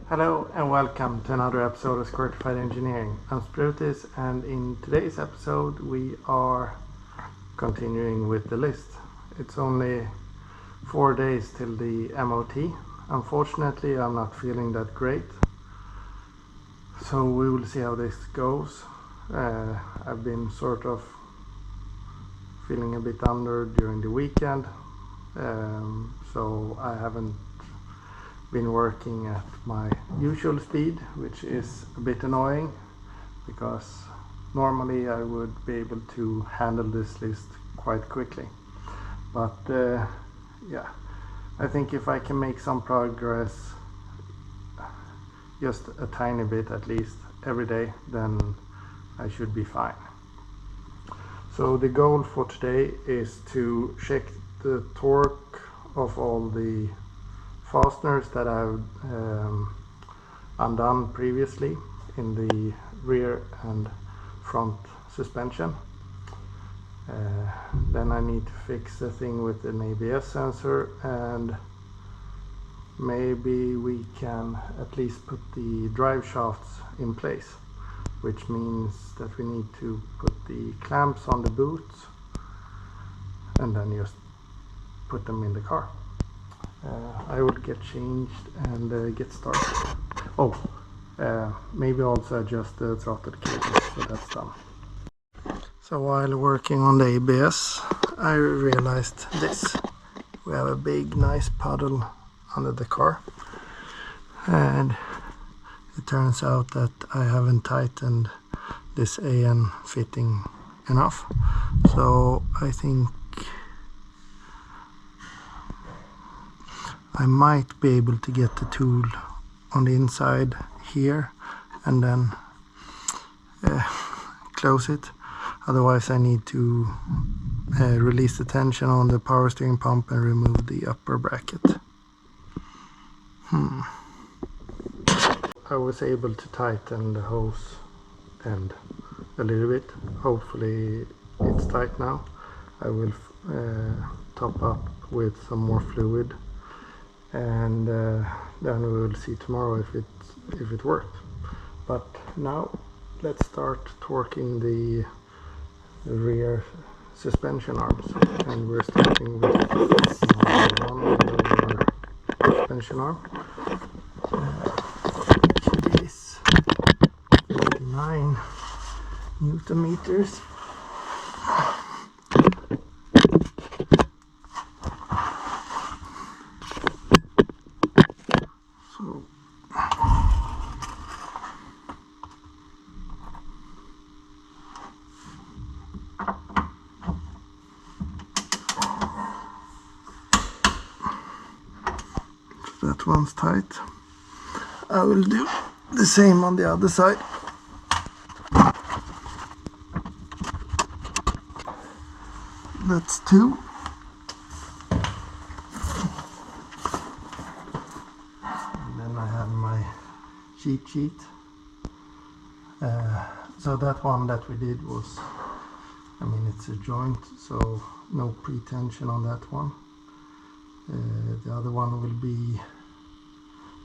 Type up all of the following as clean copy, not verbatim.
Hello and welcome to another episode of SqEngineering. I'm Sprutis, and in today's episode we are continuing with the list. It's only 4 days till the MOT. Unfortunately, I'm not feeling that great, so we will see how this goes. I've been sort of feeling a bit under during the weekend, so I haven't been working at my usual speed, which is a bit annoying because normally I would be able to handle this list quite quickly. But yeah, I think if I can make some progress, just a tiny bit at least every day, then I should be fine. So the goal for today is to check the torque of all the fasteners that I've undone previously in the rear and front suspension. Then I need to fix the thing with an ABS sensor, and maybe we can at least put the drive shafts in place, which means that we need to put the clamps on the boots and then just put them in the car. I will get changed and get started. Maybe also adjust the throttle cable, so that's done. So while working on the ABS, I realized this. We have a big nice puddle under the car, and it turns out that I haven't tightened this AN fitting enough. So I think I might be able to get the tool on the inside here and then close it. Otherwise I need to release the tension on the power steering pump and remove the upper bracket. I was able to tighten the hose end a little bit. Hopefully it's tight now. I will top up with some more fluid, and then we will see tomorrow if it worked. But now let's start torquing the rear suspension arms, and we're starting with one lower suspension arm. It is 39 Newton meters. That one's tight. I will do the same on the other side. That's 2. And then I have my cheat sheet. So that one that we did was, it's a joint, so no pre-tension on that one. The other one will be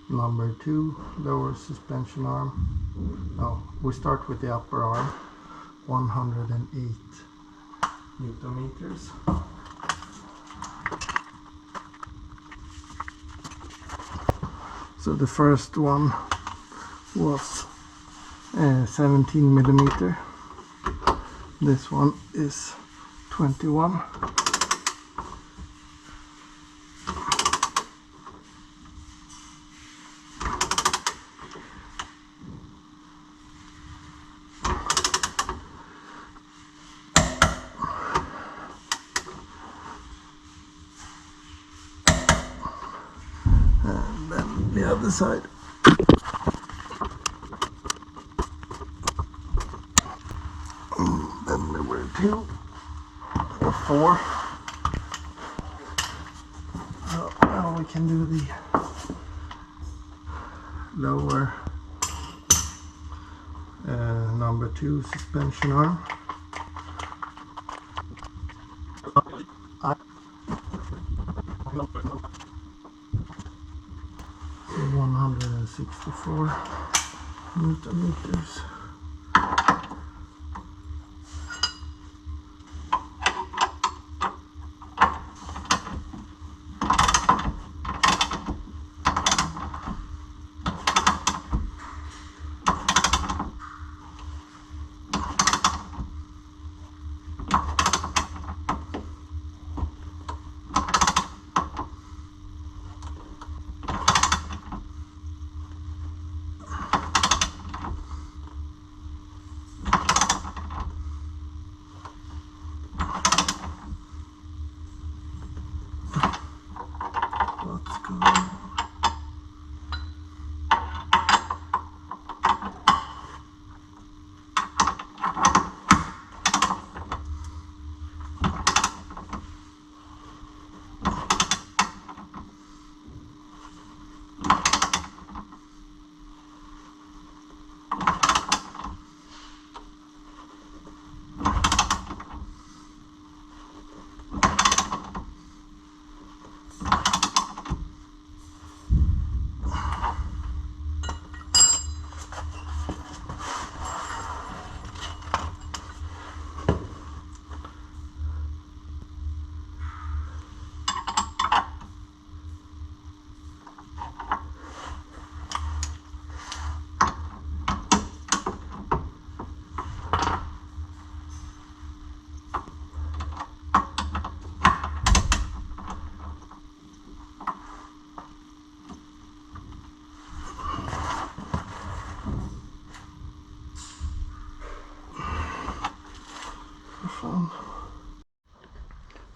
number 2, lower suspension arm. No, we start with the upper arm, 108 Newton meters. So the first one was 17 millimeter. This one is 21. The other side. Then there were 2 or 4. So now we can do the lower number 2 suspension arm. 106 64 Newton meters.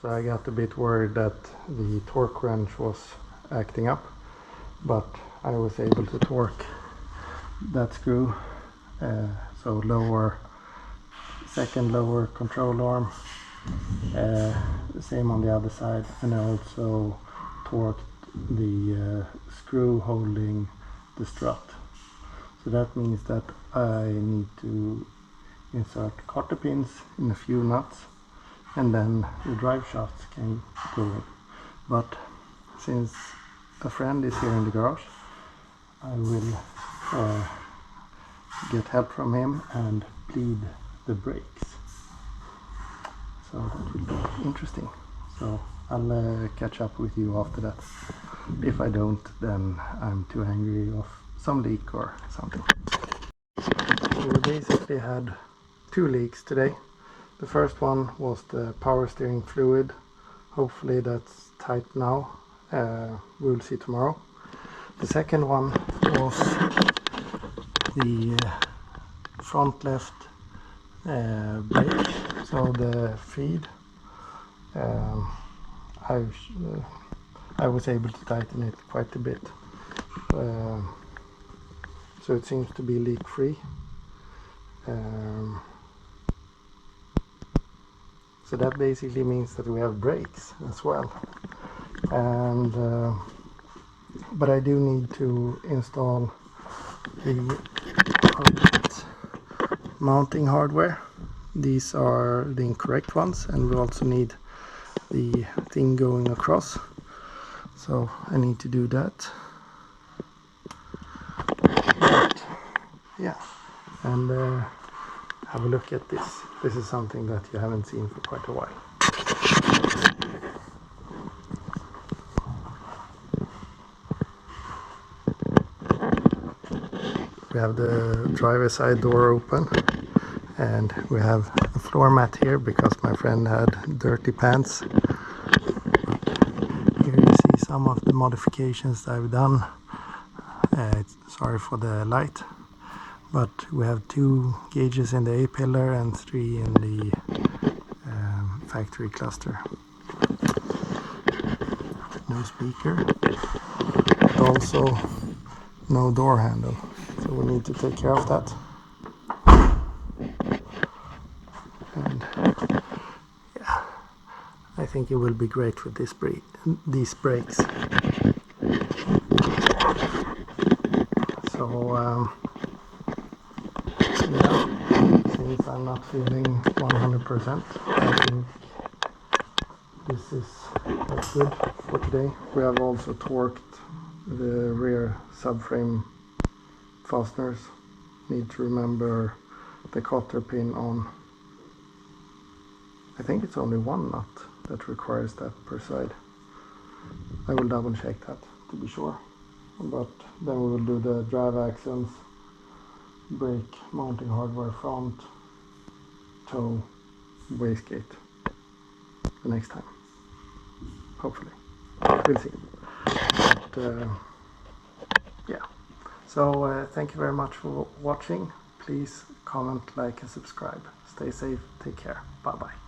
So I got a bit worried that the torque wrench was acting up, but I was able to torque that screw, so second lower control arm, same on the other side, and I also torqued the screw holding the strut. So that means that I need to insert cotter pins in a few nuts, and then the drive shafts can go in. But since a friend is here in the garage, I will get help from him and bleed the brakes. So that will be interesting. So I'll catch up with you after that. If I don't, then I'm too angry of some leak or something. So we basically had 2 leaks today. The first one was the power steering fluid. Hopefully that's tight now. We'll see tomorrow. The second one was the front left brake, so the feed. I was able to tighten it quite a bit, so it seems to be leak free. So that basically means that we have brakes as well, and but I do need to install the mounting hardware. These are the incorrect ones, and we also need the thing going across, so I need to do that. But, yeah, and have a look at this. This is something that you haven't seen for quite a while. We have the driver's side door open, and we have a floor mat here because my friend had dirty pants. Here you see some of the modifications that I've done. Sorry for the light, but we have 2 gauges in the A-pillar and 3 in the factory cluster. No speaker, but also no door handle, so we need to take care of that. And yeah, I think it will be great with these brakes. So yeah, since I'm not feeling 100%, I think this is good for today. We have also torqued the rear subframe fasteners need to remember the cotter pin on. I think it's only one nut that requires that per side. I will double check that to be sure. But then we will do the drive axles, brake mounting hardware front, toe, wastegate the next time. Hopefully. We'll see. But, yeah. So thank you very much for watching. Please comment, like and subscribe. Stay safe. Take care. Bye bye.